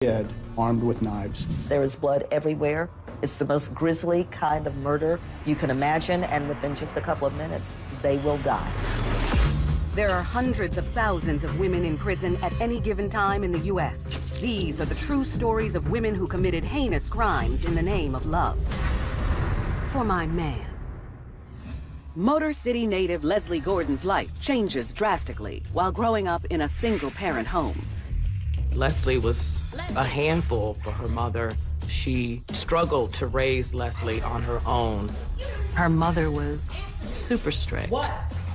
Dead, armed with knives. There is blood everywhere. It's the most grisly kind of murder you can imagine, and within just a couple of minutes, they will die. There are hundreds of thousands of women in prison at any given time in the U.S. These are the true stories of women who committed heinous crimes in the name of love. For my man. Motor City native Leslie Gordon's life changes drastically while growing up in a single-parent home. Leslie was a handful for her mother. She struggled to raise Leslie on her own. Her mother was super strict.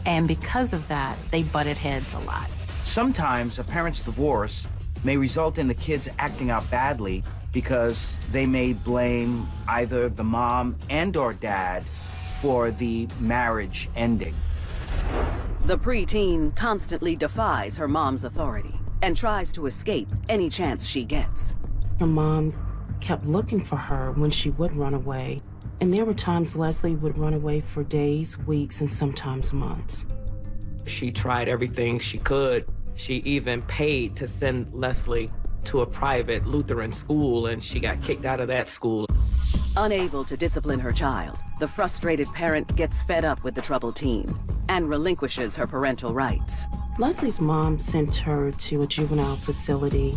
And because of that, they butted heads a lot. Sometimes a parent's divorce may result in the kids acting out badly because they may blame either the mom and/or dad for the marriage ending. The preteen constantly defies her mom's authority and tries to escape any chance she gets. Her mom kept looking for her when she would run away. And there were times Leslie would run away for days, weeks, and sometimes months. She tried everything she could. She even paid to send Leslie to a private Lutheran school, and she got kicked out of that school. Unable to discipline her child, the frustrated parent gets fed up with the troubled teen and relinquishes her parental rights. Leslie's mom sent her to a juvenile facility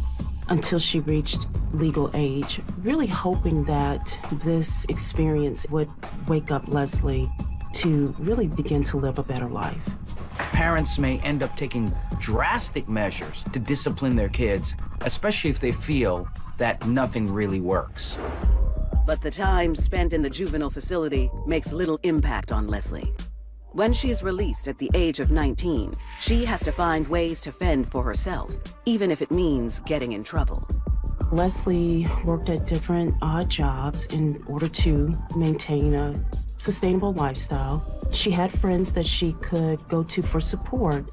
until she reached legal age, really hoping that this experience would wake up Leslie to really begin to live a better life. Parents may end up taking drastic measures to discipline their kids, especially if they feel that nothing really works. But the time spent in the juvenile facility makes little impact on Leslie. When she's released at the age of 19, she has to find ways to fend for herself, even if it means getting in trouble. Leslie worked at different odd jobs in order to maintain a sustainable lifestyle. She had friends that she could go to for support,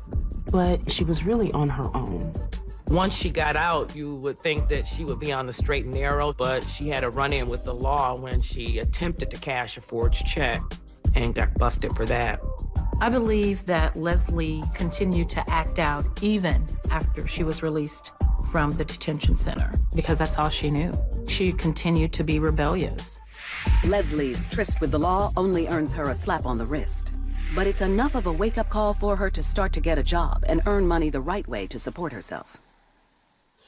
but she was really on her own. Once she got out, you would think that she would be on the straight and narrow, but she had a run-in with the law when she attempted to cash a forged check and got busted for that. I believe that Leslie continued to act out even after she was released from the detention center, because that's all she knew. She continued to be rebellious. Leslie's tryst with the law only earns her a slap on the wrist. But it's enough of a wake-up call for her to start to get a job and earn money the right way to support herself.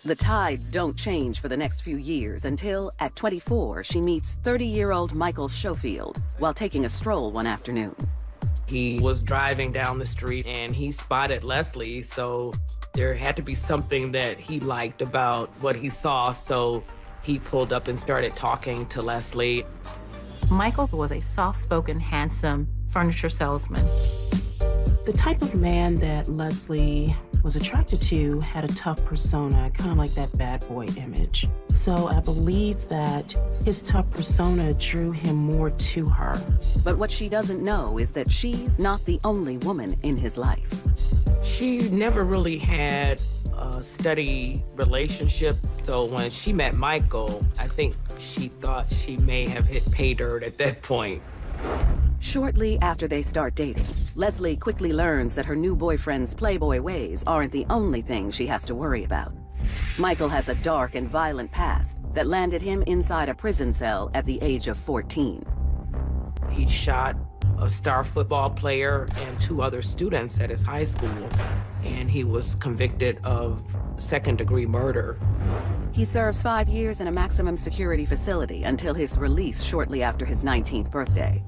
The tides don't change for the next few years until, at 24, she meets 30-year-old Michael Schofield while taking a stroll one afternoon. He was driving down the street and he spotted Leslie, so there had to be something that he liked about what he saw, so he pulled up and started talking to Leslie. Michael was a soft-spoken, handsome furniture salesman. The type of man that Leslie was attracted to had a tough persona, kind of like that bad boy image. So I believe that his tough persona drew him more to her. But what she doesn't know is that she's not the only woman in his life. She never really had a steady relationship, so when she met Michael, I think she thought she may have hit pay dirt at that point. Shortly after they start dating, Leslie quickly learns that her new boyfriend's playboy ways aren't the only thing she has to worry about. Michael has a dark and violent past that landed him inside a prison cell at the age of 14. He shot a star football player and 2 other students at his high school, and he was convicted of second-degree murder. He serves 5 years in a maximum security facility until his release shortly after his 19th birthday.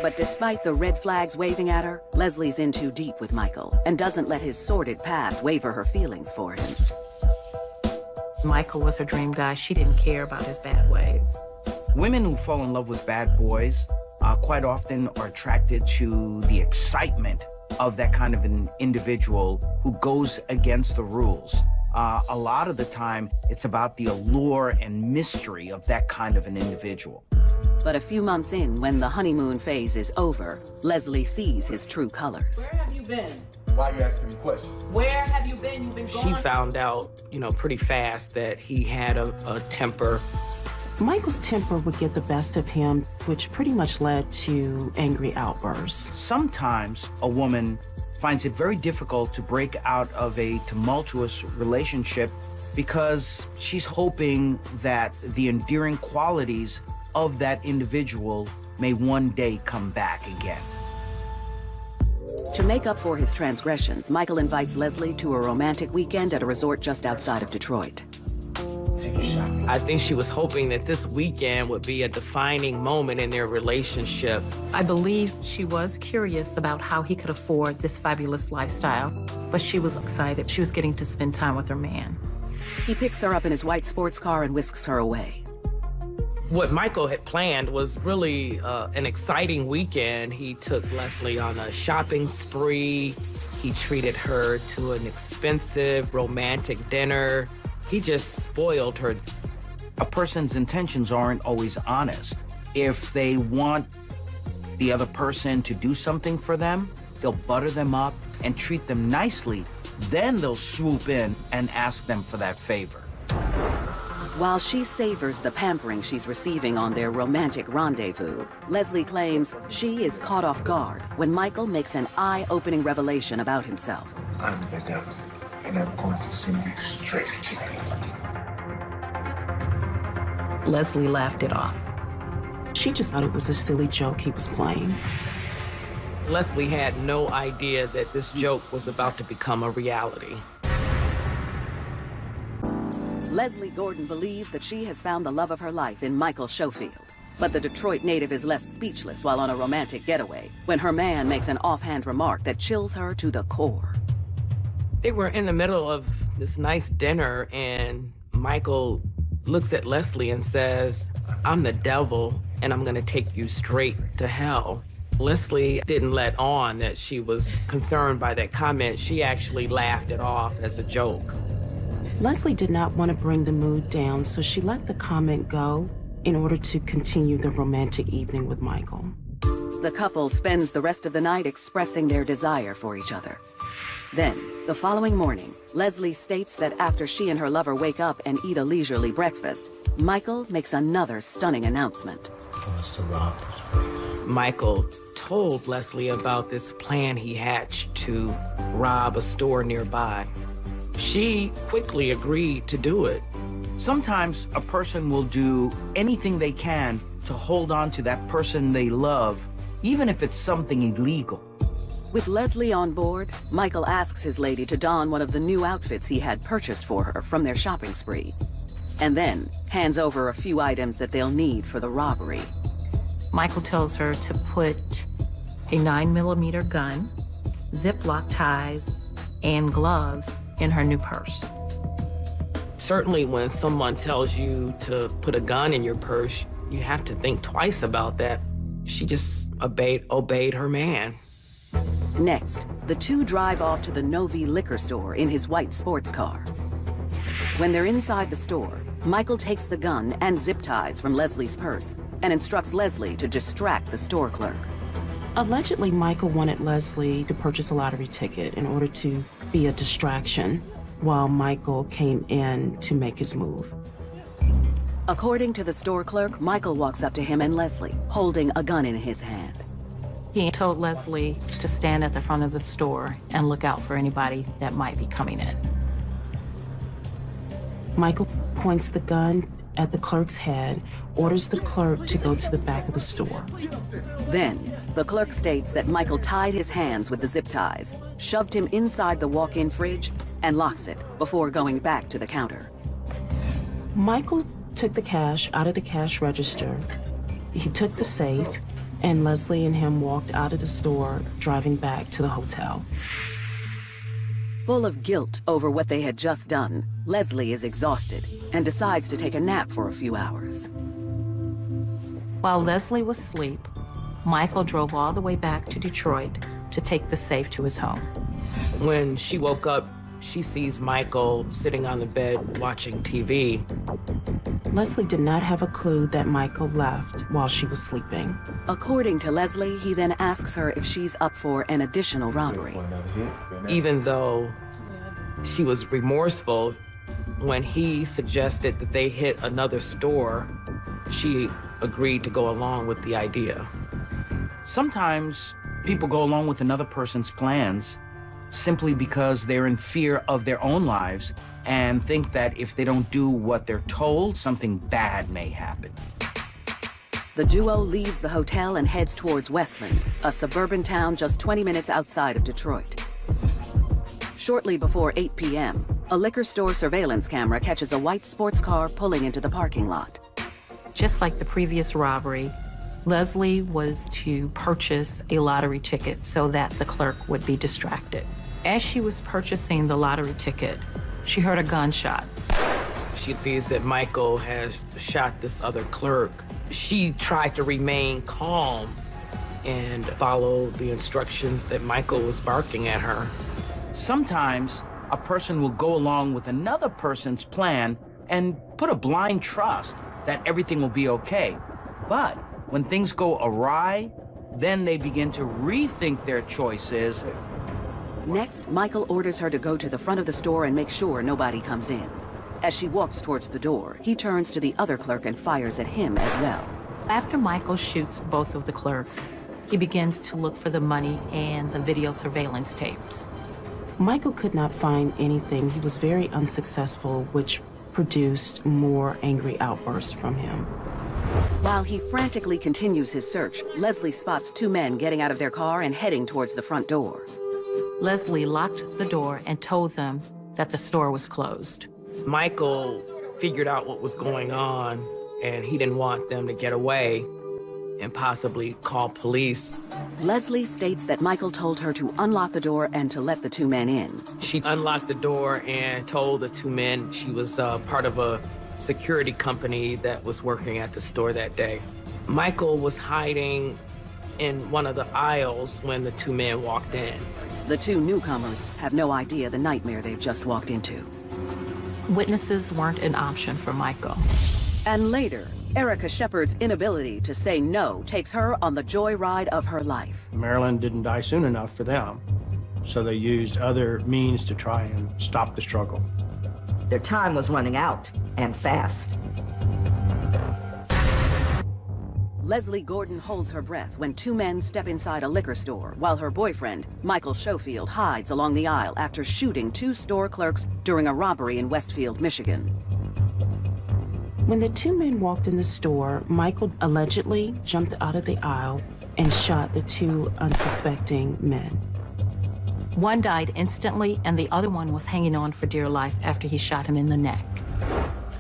But despite the red flags waving at her, Leslie's in too deep with Michael and doesn't let his sordid past waver her feelings for him. Michael was her dream guy. She didn't care about his bad ways. Women who fall in love with bad boys quite often are attracted to the excitement of that kind of an individual who goes against the rules. A lot of the time, it's about the allure and mystery of that kind of an individual. But a few months in, when the honeymoon phase is over, Leslie sees his true colors. Where have you been? Why are you asking me questions? Where have you been? You've been gone. She found out, pretty fast that he had a temper. Michael's temper would get the best of him, which pretty much led to angry outbursts. Sometimes a woman finds it very difficult to break out of a tumultuous relationship because she's hoping that the endearing qualities of that individual may one day come back again. To make up for his transgressions, Michael invites Leslie to a romantic weekend at a resort just outside of Detroit. I think she was hoping that this weekend would be a defining moment in their relationship. I believe she was curious about how he could afford this fabulous lifestyle, but she was excited. She was getting to spend time with her man. He picks her up in his white sports car and whisks her away. What Michael had planned was really an exciting weekend. He took Leslie on a shopping spree. He treated her to an expensive romantic dinner. He just spoiled her. A person's intentions aren't always honest. If they want the other person to do something for them, they'll butter them up and treat them nicely. Then they'll swoop in and ask them for that favor. While she savors the pampering she's receiving on their romantic rendezvous, Leslie claims she is caught off guard when Michael makes an eye-opening revelation about himself. I'm the devil, and I'm going to send you straight to hell. Leslie laughed it off. She just thought it was a silly joke he was playing. Leslie had no idea that this joke was about to become a reality. Leslie Gordon believes that she has found the love of her life in Michael Schofield. But the Detroit native is left speechless while on a romantic getaway when her man makes an offhand remark that chills her to the core. They were in the middle of this nice dinner, and Michael looks at Leslie and says, "I'm the devil, and I'm gonna take you straight to hell." Leslie didn't let on that she was concerned by that comment. She actually laughed it off as a joke. Leslie did not want to bring the mood down, so she let the comment go in order to continue the romantic evening with Michael. The couple spends the rest of the night expressing their desire for each other. Then, the following morning, Leslie states that after she and her lover wake up and eat a leisurely breakfast, Michael makes another stunning announcement. I want us to rob this place. Michael told Leslie about this plan he hatched to rob a store nearby. She quickly agreed to do it. Sometimes a person will do anything they can to hold on to that person they love, even if it's something illegal. With Leslie on board, Michael asks his lady to don one of the new outfits he had purchased for her from their shopping spree, and then hands over a few items that they'll need for the robbery. Michael tells her to put a 9mm gun, Ziploc ties, and gloves in her new purse. Certainly when someone tells you to put a gun in your purse, you have to think twice about that. She just obeyed her man. Next, the two drive off to the Novi liquor store in his white sports car. When they're inside the store, Michael takes the gun and zip ties from Leslie's purse and instructs Leslie to distract the store clerk. Allegedly, Michael wanted Leslie to purchase a lottery ticket in order to be a distraction while Michael came in to make his move. According to the store clerk, Michael walks up to him and Leslie, holding a gun in his hand. He told Leslie to stand at the front of the store and look out for anybody that might be coming in. Michael points the gun at the clerk's head, orders the clerk to go to the back of the store. Then, the clerk states that Michael tied his hands with the zip ties, shoved him inside the walk-in fridge, and locks it before going back to the counter. Michael took the cash out of the cash register. He took the safe, and Leslie and him walked out of the store, driving back to the hotel. Full of guilt over what they had just done, Leslie is exhausted and decides to take a nap for a few hours. While Leslie was asleep, Michael drove all the way back to Detroit to take the safe to his home. When she woke up, she sees Michael sitting on the bed watching TV. Leslie did not have a clue that Michael left while she was sleeping. According to Leslie, he then asks her if she's up for an additional robbery. Even though she was remorseful, when he suggested that they hit another store, she agreed to go along with the idea. Sometimes people go along with another person's plans simply because they're in fear of their own lives and think that if they don't do what they're told, something bad may happen. The duo leaves the hotel and heads towards Westland, a suburban town just 20 minutes outside of Detroit. Shortly before 8 p.m., a liquor store surveillance camera catches a white sports car pulling into the parking lot. Just like the previous robbery, Leslie was to purchase a lottery ticket so that the clerk would be distracted. As she was purchasing the lottery ticket, she heard a gunshot. She sees that Michael has shot this other clerk. She tried to remain calm and follow the instructions that Michael was barking at her. Sometimes a person will go along with another person's plan and put a blind trust that everything will be okay. But when things go awry, then they begin to rethink their choices. Next, Michael orders her to go to the front of the store and make sure nobody comes in. As she walks towards the door, he turns to the other clerk and fires at him as well. After Michael shoots both of the clerks, he begins to look for the money and the video surveillance tapes. Michael could not find anything. He was very unsuccessful, which produced more angry outbursts from him. While he frantically continues his search, Leslie spots two men getting out of their car and heading towards the front door. Leslie locked the door and told them that the store was closed. Michael figured out what was going on, and he didn't want them to get away and possibly call police. Leslie states that Michael told her to unlock the door and to let the two men in. She unlocked the door and told the two men she was part of a security company that was working at the store that day. Michael was hiding in one of the aisles when the two men walked in. The two newcomers have no idea the nightmare they've just walked into. Witnesses weren't an option for Michael. And later, Erica Sheppard's inability to say no takes her on the joyride of her life. Marilyn didn't die soon enough for them, so they used other means to try and stop the struggle. Their time was running out, and fast. Leslie Gordon holds her breath when two men step inside a liquor store, while her boyfriend, Michael Schofield, hides along the aisle after shooting two store clerks during a robbery in Westfield, Michigan. When the two men walked in the store, Michael allegedly jumped out of the aisle and shot the two unsuspecting men. One died instantly, and the other one was hanging on for dear life after he shot him in the neck.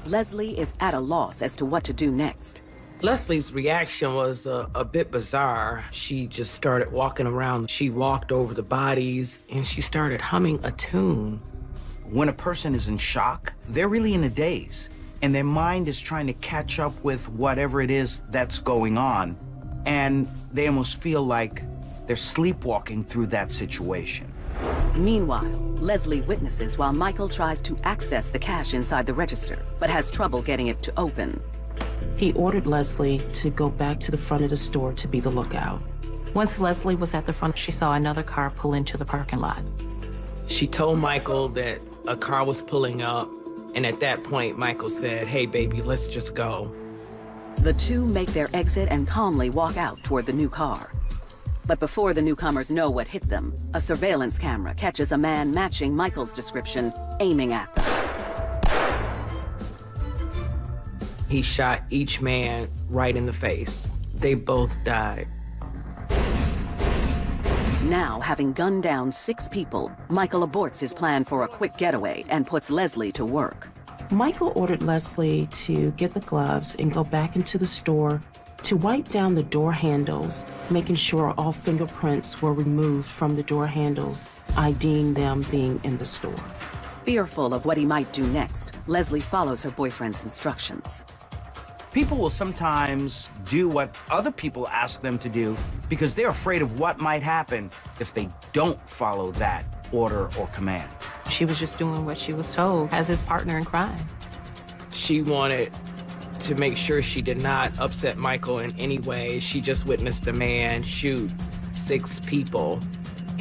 Leslie is at a loss as to what to do next. Leslie's reaction was a bit bizarre. She just started walking around. She walked over the bodies, and she started humming a tune. When a person is in shock, they're really in a daze, and their mind is trying to catch up with whatever it is that's going on, and they almost feel like they're sleepwalking through that situation. Meanwhile, Leslie witnesses while Michael tries to access the cash inside the register, but has trouble getting it to open. He ordered Leslie to go back to the front of the store to be the lookout. Once Leslie was at the front, she saw another car pull into the parking lot. She told Michael that a car was pulling up, and at that point, Michael said, "Hey, baby, let's just go." The two make their exit and calmly walk out toward the new car. But before the newcomers know what hit them, a surveillance camera catches a man matching Michael's description, aiming at them. He shot each man right in the face. They both died. Now, having gunned down 6 people, Michael aborts his plan for a quick getaway and puts Leslie to work. Michael ordered Leslie to get the gloves and go back into the store to wipe down the door handles, making sure all fingerprints were removed from the door handles, IDing them being in the store. Fearful of what he might do next, Leslie follows her boyfriend's instructions. People will sometimes do what other people ask them to do because they're afraid of what might happen if they don't follow that order or command. She was just doing what she was told as his partner in crime. She wanted to make sure she did not upset Michael in any way. She just witnessed a man shoot 6 people,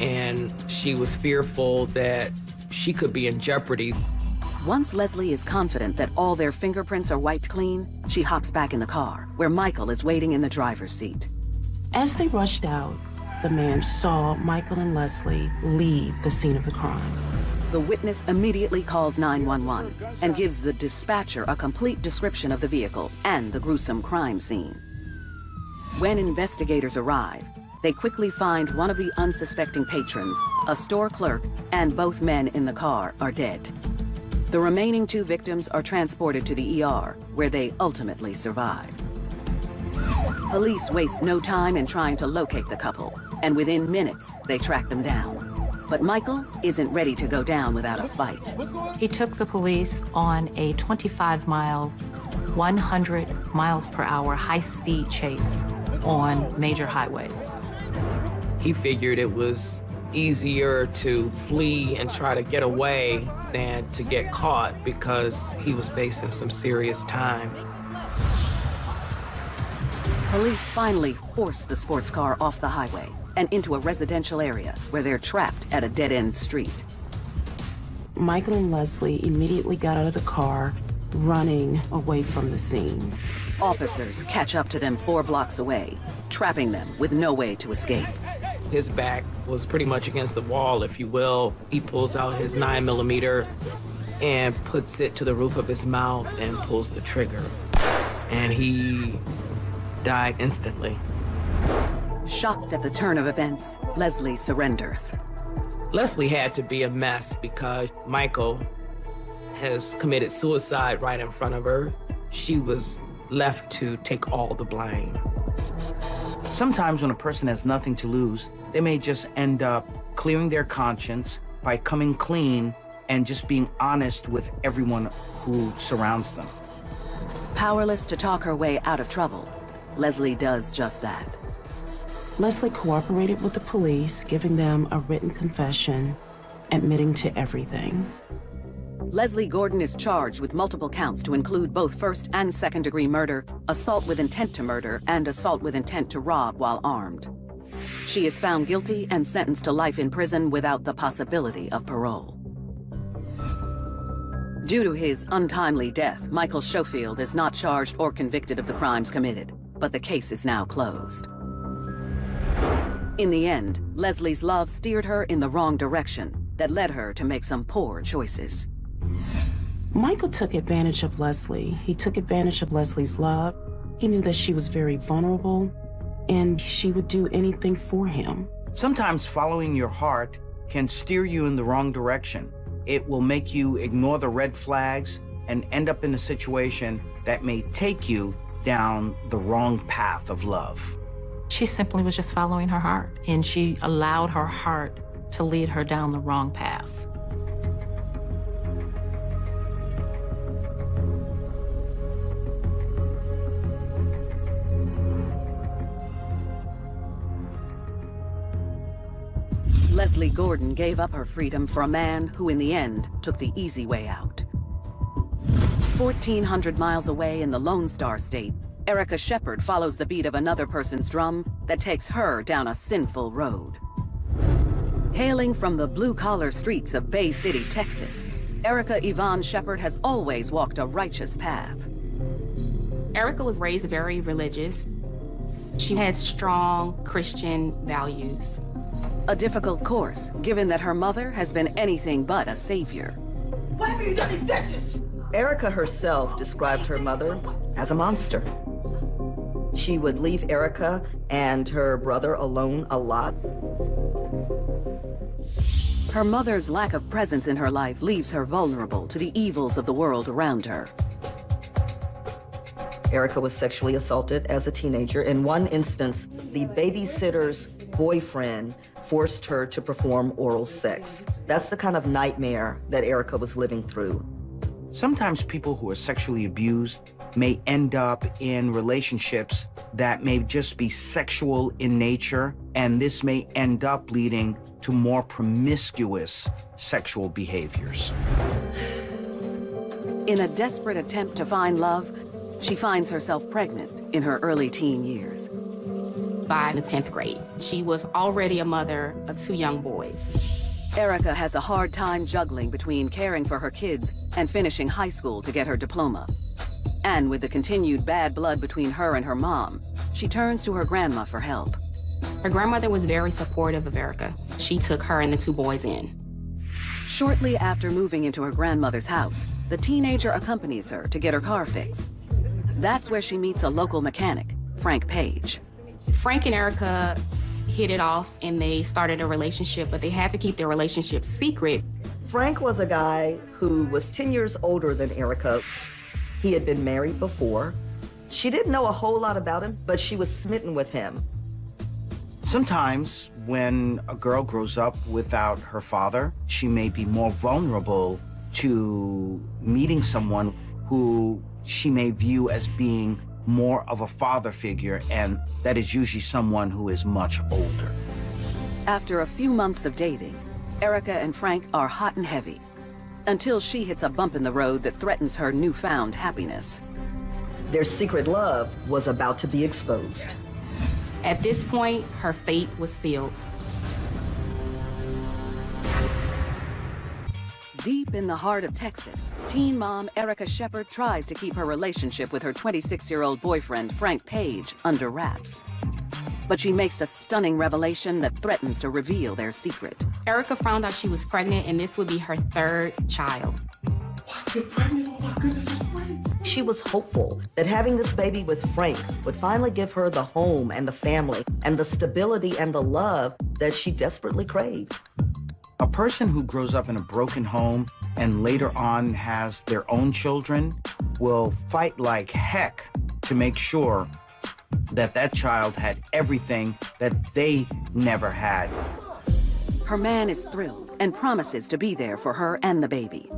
and she was fearful that she could be in jeopardy. Once Leslie is confident that all their fingerprints are wiped clean, she hops back in the car, where Michael is waiting in the driver's seat. As they rushed out, the man saw Michael and Leslie leave the scene of the crime. The witness immediately calls 911 and gives the dispatcher a complete description of the vehicle and the gruesome crime scene. When investigators arrive, they quickly find one of the unsuspecting patrons, a store clerk, and both men in the car are dead. The remaining 2 victims are transported to the ER, where they ultimately survive. Police waste no time in trying to locate the couple, and within minutes, they track them down. But Michael isn't ready to go down without a fight. He took the police on a 25-mile, 100 miles per hour high-speed chase on major highways. He figured it was easier to flee and try to get away than to get caught because he was facing some serious time. Police finally force the sports car off the highway and into a residential area where they're trapped at a dead-end street. Michael and Leslie immediately got out of the car, running away from the scene. Officers catch up to them 4 blocks away, trapping them with no way to escape. His back was pretty much against the wall, if you will. He pulls out his 9mm and puts it to the roof of his mouth and pulls the trigger. And he died instantly. Shocked at the turn of events, Leslie surrenders. Leslie had to be a mess because Michael has committed suicide right in front of her. She was left to take all the blame. Sometimes when a person has nothing to lose, they may just end up clearing their conscience by coming clean and just being honest with everyone who surrounds them. Powerless to talk her way out of trouble, Leslie does just that. Leslie cooperated with the police, giving them a written confession, admitting to everything. Leslie Gordon is charged with multiple counts to include both first and second-degree murder, assault with intent to murder, and assault with intent to rob while armed. She is found guilty and sentenced to life in prison without the possibility of parole. Due to his untimely death, Michael Schofield is not charged or convicted of the crimes committed, but the case is now closed. In the end, Leslie's love steered her in the wrong direction that led her to make some poor choices. Michael took advantage of Leslie. He took advantage of Leslie's love. He knew that she was very vulnerable, and she would do anything for him. Sometimes following your heart can steer you in the wrong direction. It will make you ignore the red flags and end up in a situation that may take you down the wrong path of love. She simply was just following her heart, and she allowed her heart to lead her down the wrong path. Leslie Gordon gave up her freedom for a man who, in the end, took the easy way out. 1,400 miles away in the Lone Star State, Erica Sheppard follows the beat of another person's drum that takes her down a sinful road. Hailing from the blue-collar streets of Bay City, Texas, Erica Yvonne Sheppard has always walked a righteous path. Erica was raised very religious. She had strong Christian values. A difficult course, given that her mother has been anything but a savior. Why have you done these dishes? Erica herself described her mother as a monster. She would leave Erica and her brother alone a lot. Her mother's lack of presence in her life leaves her vulnerable to the evils of the world around her. Erica was sexually assaulted as a teenager. In one instance, the babysitter's boyfriend forced her to perform oral sex. That's the kind of nightmare that Erica was living through. Sometimes people who are sexually abused may end up in relationships that may just be sexual in nature, and this may end up leading to more promiscuous sexual behaviors. In a desperate attempt to find love, she finds herself pregnant in her early teen years. By the 10th grade, she was already a mother of 2 young boys. Erica has a hard time juggling between caring for her kids and finishing high school to get her diploma. And with the continued bad blood between her and her mom, she turns to her grandma for help. Her grandmother was very supportive of Erica. She took her and the 2 boys in. Shortly after moving into her grandmother's house, the teenager accompanies her to get her car fixed. That's where she meets a local mechanic, Frank Page. Frank and Erica hit it off and they started a relationship, but they had to keep their relationship secret. Frank was a guy who was 10 years older than Erica. He had been married before. She didn't know a whole lot about him, but she was smitten with him. Sometimes when a girl grows up without her father, she may be more vulnerable to meeting someone who she may view as being more of a father figure, and that is usually someone who is much older. After a few months of dating, Erica and Frank are hot and heavy, until she hits a bump in the road that threatens her newfound happiness. Their secret love was about to be exposed. At this point, her fate was sealed. Deep in the heart of Texas, teen mom Erica Sheppard tries to keep her relationship with her 26-year-old boyfriend, Frank Page, under wraps. But she makes a stunning revelation that threatens to reveal their secret. Erica found out she was pregnant, and this would be her third child. What? You're pregnant? Oh my goodness, that's great. She was hopeful that having this baby with Frank would finally give her the home and the family and the stability and the love that she desperately craved. A person who grows up in a broken home and later on has their own children will fight like heck to make sure that that child had everything that they never had. Her man is thrilled and promises to be there for her and the baby.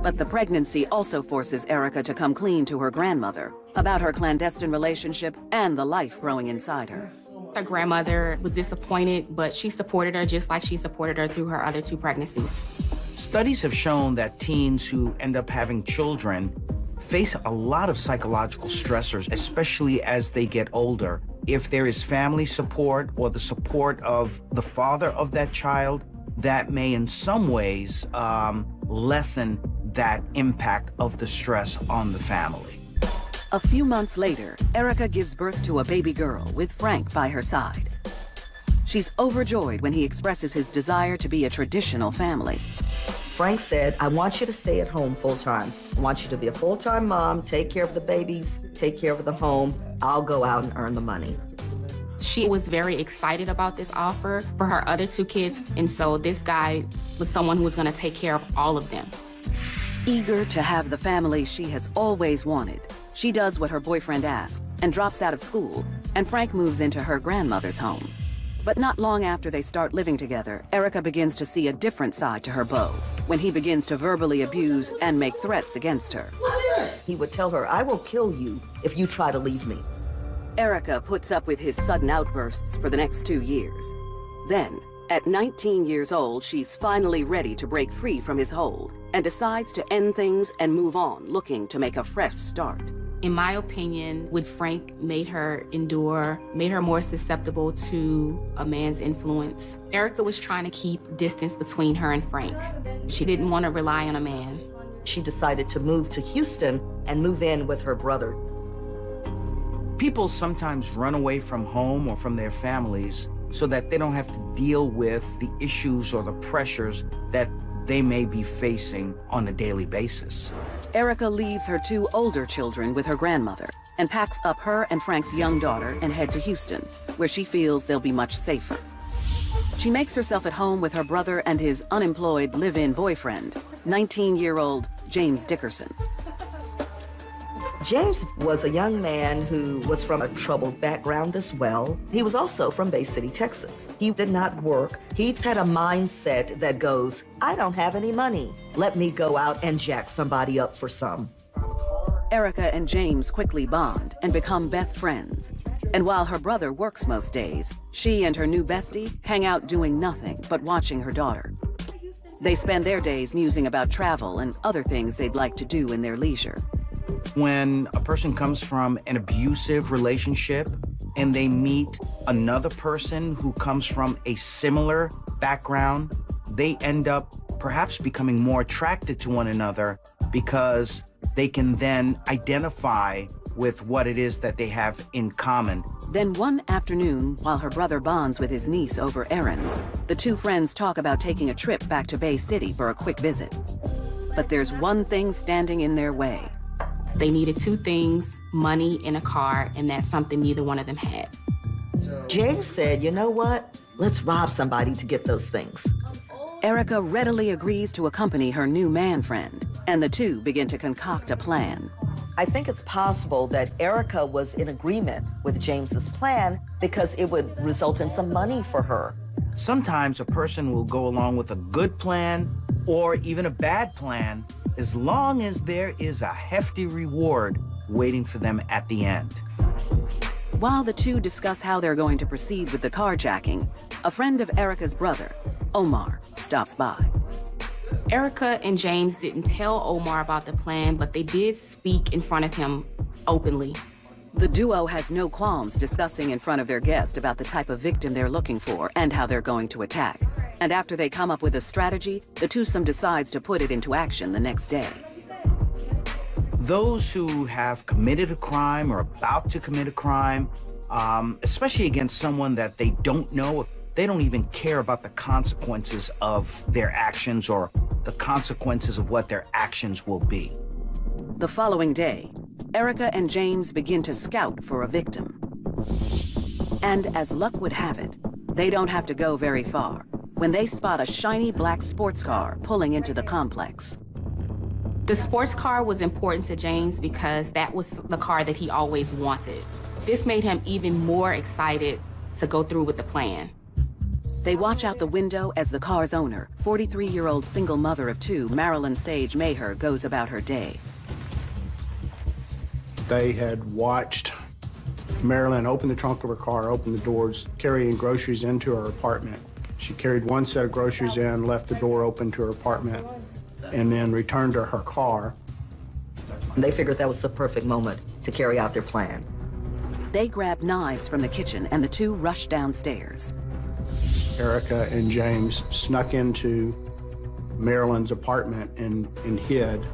But the pregnancy also forces Erica to come clean to her grandmother about her clandestine relationship and the life growing inside her. Her grandmother was disappointed, but she supported her just like she supported her through her other two pregnancies. Studies have shown that teens who end up having children face a lot of psychological stressors, especially as they get older. If there is family support or the support of the father of that child, that may in some ways lessen that impact of the stress on the family. A few months later, Erica gives birth to a baby girl with Frank by her side. She's overjoyed when he expresses his desire to be a traditional family. Frank said, I want you to stay at home full-time. I want you to be a full-time mom, take care of the babies, take care of the home. I'll go out and earn the money. She was very excited about this offer for her other two kids, and so this guy was someone who was going to take care of all of them. Eager to have the family she has always wanted, she does what her boyfriend asks and drops out of school, and Frank moves into her grandmother's home. But not long after they start living together, Erica begins to see a different side to her beau when he begins to verbally abuse and make threats against her. He would tell her, I will kill you if you try to leave me. Erica puts up with his sudden outbursts for the next 2 years. Then, at 19 years old, she's finally ready to break free from his hold and decides to end things and move on, looking to make a fresh start. In my opinion, what Frank made her endure, made her more susceptible to a man's influence. Erica was trying to keep distance between her and Frank. She didn't want to rely on a man. She decided to move to Houston and move in with her brother. People sometimes run away from home or from their families so that they don't have to deal with the issues or the pressures that they may be facing on a daily basis. Erica leaves her 2 older children with her grandmother and packs up her and Frank's young daughter and head to Houston, where she feels they'll be much safer. She makes herself at home with her brother and his unemployed live-in boyfriend, 19-year-old James Dickerson. James was a young man who was from a troubled background as well. He was also from Bay City, Texas. He did not work. He had a mindset that goes, I don't have any money. Let me go out and jack somebody up for some. Erica and James quickly bond and become best friends. And while her brother works most days, she and her new bestie hang out doing nothing but watching her daughter. They spend their days musing about travel and other things they'd like to do in their leisure. When a person comes from an abusive relationship and they meet another person who comes from a similar background, they end up perhaps becoming more attracted to one another because they can then identify with what it is that they have in common. Then one afternoon, while her brother bonds with his niece over errands, the two friends talk about taking a trip back to Bay City for a quick visit. But there's one thing standing in their way. They needed two things, money and a car, and that's something neither one of them had. James said, you know what? Let's rob somebody to get those things. Erica readily agrees to accompany her new man friend, and the two begin to concoct a plan. I think it's possible that Erica was in agreement with James's plan because it would result in some money for her. Sometimes a person will go along with a good plan or even a bad plan as long as there is a hefty reward waiting for them at the end. While the two discuss how they're going to proceed with the carjacking, a friend of Erica's brother, Omar, stops by. Erica and James didn't tell Omar about the plan, but they did speak in front of him openly. The duo has no qualms discussing in front of their guest about the type of victim they're looking for and how they're going to attack. And after they come up with a strategy, the twosome decides to put it into action the next day. Those who have committed a crime or about to commit a crime, especially against someone that they don't know, they don't even care about the consequences of their actions or the consequences of what their actions will be. The following day, Erica and James begin to scout for a victim. And as luck would have it, they don't have to go very far when they spot a shiny black sports car pulling into the complex. The sports car was important to James because that was the car that he always wanted. This made him even more excited to go through with the plan. They watch out the window as the car's owner, 43-year-old single mother of two, Marilyn Sage Maher, goes about her day. They had watched Marilyn open the trunk of her car, open the doors, carrying groceries into her apartment. She carried one set of groceries in, left the door open to her apartment, and then returned to her car. They figured that was the perfect moment to carry out their plan. They grab knives from the kitchen and the two rush downstairs. Erica and James snuck into Marilyn's apartment and hid.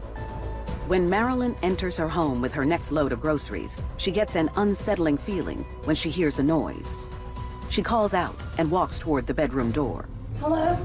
When Marilyn enters her home with her next load of groceries, she gets an unsettling feeling when she hears a noise. She calls out and walks toward the bedroom door. Hello?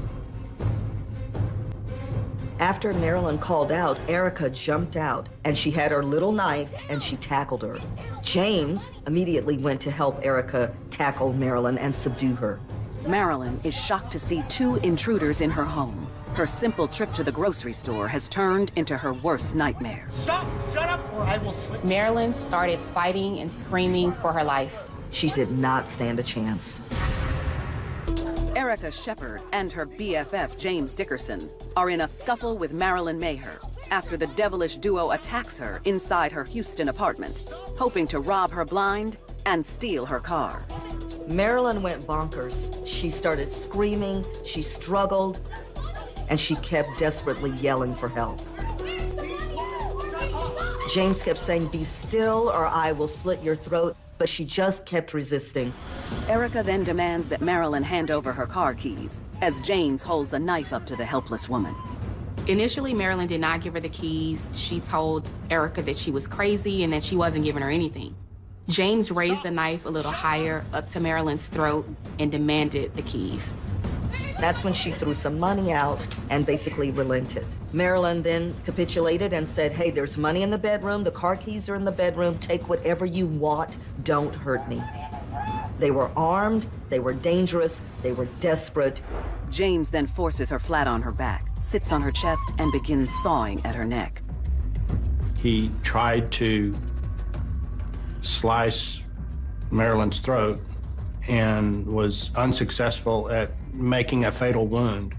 After Marilyn called out, Erica jumped out, and she had her little knife, and she tackled her. James immediately went to help Erica tackle Marilyn and subdue her. Marilyn is shocked to see two intruders in her home. Her simple trip to the grocery store has turned into her worst nightmare. Stop! Shut up, or I will slit. Marilyn started fighting and screaming for her life. She did not stand a chance. Erica Sheppard and her BFF, James Dickerson, are in a scuffle with Marilyn Maher after the devilish duo attacks her inside her Houston apartment, hoping to rob her blind and steal her car. Marilyn went bonkers. She started screaming, she struggled, and she kept desperately yelling for help. James kept saying, "Be still or I will slit your throat," but she just kept resisting. Erica then demands that Marilyn hand over her car keys as James holds a knife up to the helpless woman. Initially, Marilyn did not give her the keys. She told Erica that she was crazy and that she wasn't giving her anything. James raised the knife a little higher up to Marilyn's throat and demanded the keys. That's when she threw some money out and basically relented. Marilyn then capitulated and said, "Hey, there's money in the bedroom. The car keys are in the bedroom. Take whatever you want. Don't hurt me." They were armed, they were dangerous, they were desperate. James then forces her flat on her back, sits on her chest, and begins sawing at her neck. He tried to slice Marilyn's throat and was unsuccessful at making a fatal wound.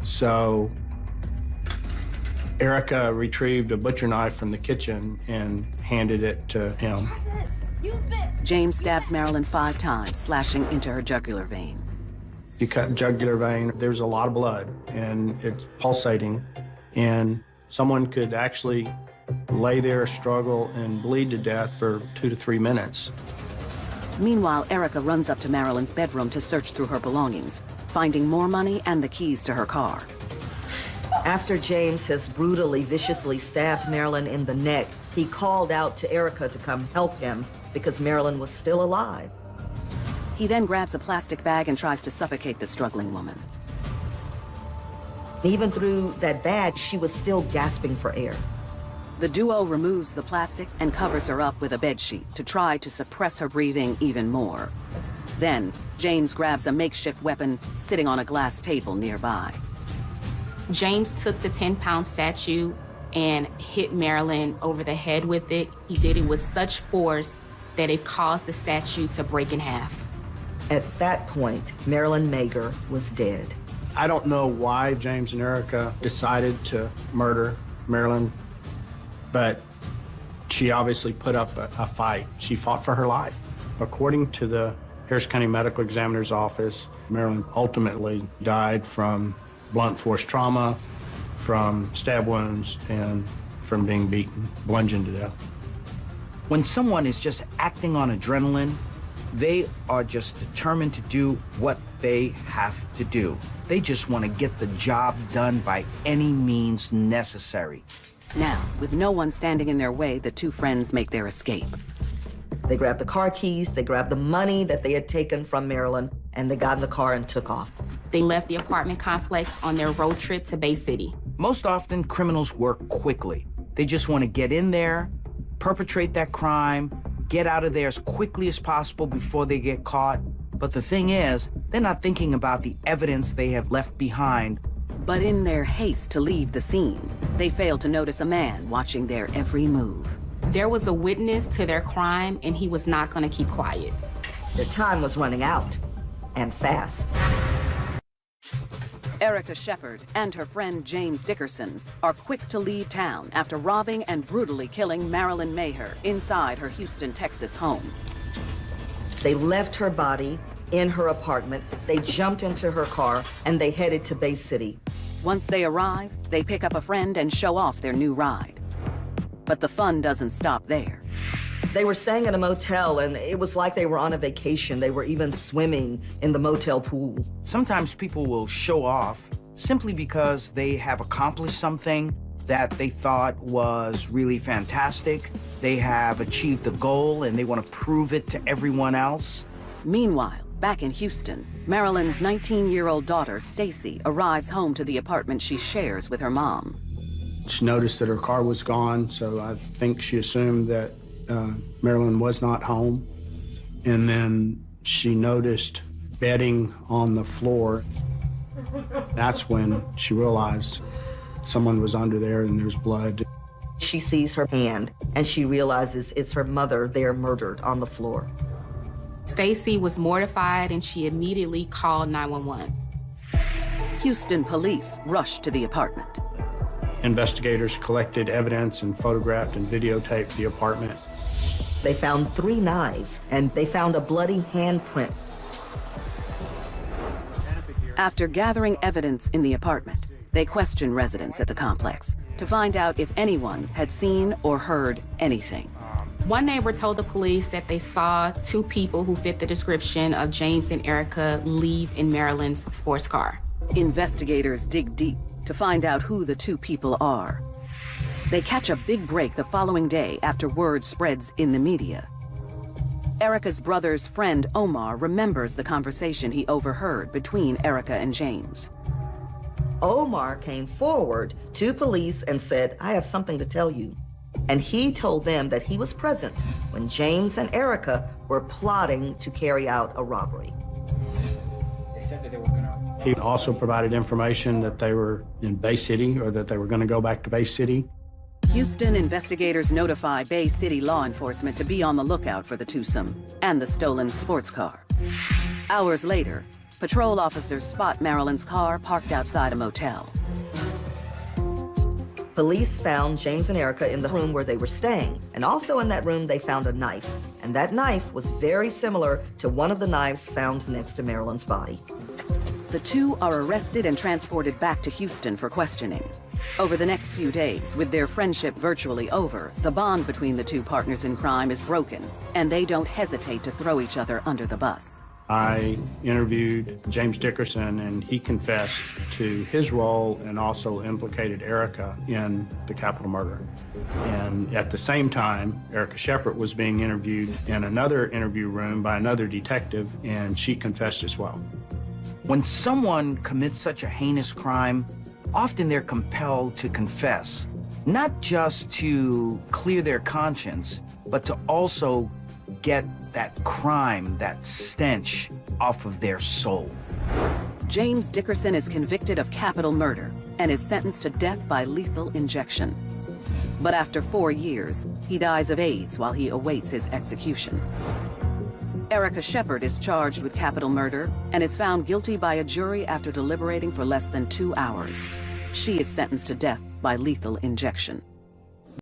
So Erica retrieved a butcher knife from the kitchen and handed it to him. James stabs Marilyn 5 times, slashing into her jugular vein. You cut jugular vein, there's a lot of blood, and it's pulsating, and someone could actually lay there, struggle, and bleed to death for 2 to 3 minutes. Meanwhile, Erica runs up to Marilyn's bedroom to search through her belongings, finding more money and the keys to her car. After James has brutally, viciously stabbed Marilyn in the neck, he called out to Erica to come help him because Marilyn was still alive. He then grabs a plastic bag and tries to suffocate the struggling woman. Even through that bag, she was still gasping for air. The duo removes the plastic and covers her up with a bedsheet to try to suppress her breathing even more. Then, James grabs a makeshift weapon sitting on a glass table nearby. James took the 10-pound statue and hit Marilyn over the head with it. He did it with such force that it caused the statue to break in half. At that point, Marilyn Mager was dead. I don't know why James and Erica decided to murder Marilyn, but she obviously put up a fight. She fought for her life. According to the Harris County Medical Examiner's Office, Marilyn ultimately died from blunt force trauma, from stab wounds, and from being beaten, bludgeoned to death. When someone is just acting on adrenaline, they are just determined to do what they have to do. They just want to get the job done by any means necessary. Now, with no one standing in their way, the two friends make their escape. They grabbed the car keys, they grabbed the money that they had taken from Marilyn, and they got in the car and took off. They left the apartment complex on their road trip to Bay City. Most often, criminals work quickly. They just want to get in there, perpetrate that crime, get out of there as quickly as possible before they get caught. But the thing is, they're not thinking about the evidence they have left behind. But in their haste to leave the scene, they fail to notice a man watching their every move. There was a witness to their crime, and he was not going to keep quiet. Their time was running out, and fast. Erica Sheppard and her friend James Dickerson are quick to leave town after robbing and brutally killing Marilyn Maher inside her Houston, Texas home. They left her body in her apartment, they jumped into her car, and they headed to Bay City. Once they arrive, they pick up a friend and show off their new ride. But the fun doesn't stop there. They were staying in a motel, and it was like they were on a vacation. They were even swimming in the motel pool. Sometimes people will show off simply because they have accomplished something that they thought was really fantastic. They have achieved a goal, and they want to prove it to everyone else. Meanwhile, back in Houston, Marilyn's 19-year-old daughter, Stacy, arrives home to the apartment she shares with her mom. She noticed that her car was gone, so I think she assumed that Marilyn was not home. And then she noticed bedding on the floor. That's when she realized someone was under there and there's blood. She sees her hand, and she realizes it's her mother there murdered on the floor. Stacy was mortified, and she immediately called 911. Houston police rushed to the apartment. Investigators collected evidence and photographed and videotaped the apartment. They found 3 knives, and they found a bloody handprint. After gathering evidence in the apartment, they questioned residents at the complex to find out if anyone had seen or heard anything. One neighbor told the police that they saw 2 people who fit the description of James and Erica leave in Marilyn's sports car. Investigators dig deep to find out who the 2 people are. They catch a big break the following day after word spreads in the media. Erica's brother's friend Omar remembers the conversation he overheard between Erica and James. Omar came forward to police and said, "I have something to tell you." And he told them that he was present when James and Erica were plotting to carry out a robbery. He also provided information that they were in Bay City, or that they were going to go back to Bay City. Houston investigators notify Bay City law enforcement to be on the lookout for the twosome and the stolen sports car. Hours later, patrol officers spot Marilyn's car parked outside a motel. Police found James and Erica in the room where they were staying, and also in that room they found a knife, and that knife was very similar to one of the knives found next to Marilyn's body. The 2 are arrested and transported back to Houston for questioning. Over the next few days, with their friendship virtually over, the bond between the 2 partners in crime is broken, and they don't hesitate to throw each other under the bus. I interviewed James Dickerson, and he confessed to his role and also implicated Erica in the capital murder. And at the same time, Erica Sheppard was being interviewed in another interview room by another detective, and she confessed as well. When someone commits such a heinous crime, often they're compelled to confess, not just to clear their conscience, but to also get that crime, that stench, off of their soul. James Dickerson is convicted of capital murder and is sentenced to death by lethal injection. But after 4 years, he dies of AIDS while he awaits his execution. Erica Sheppard is charged with capital murder and is found guilty by a jury after deliberating for less than 2 hours. She is sentenced to death by lethal injection.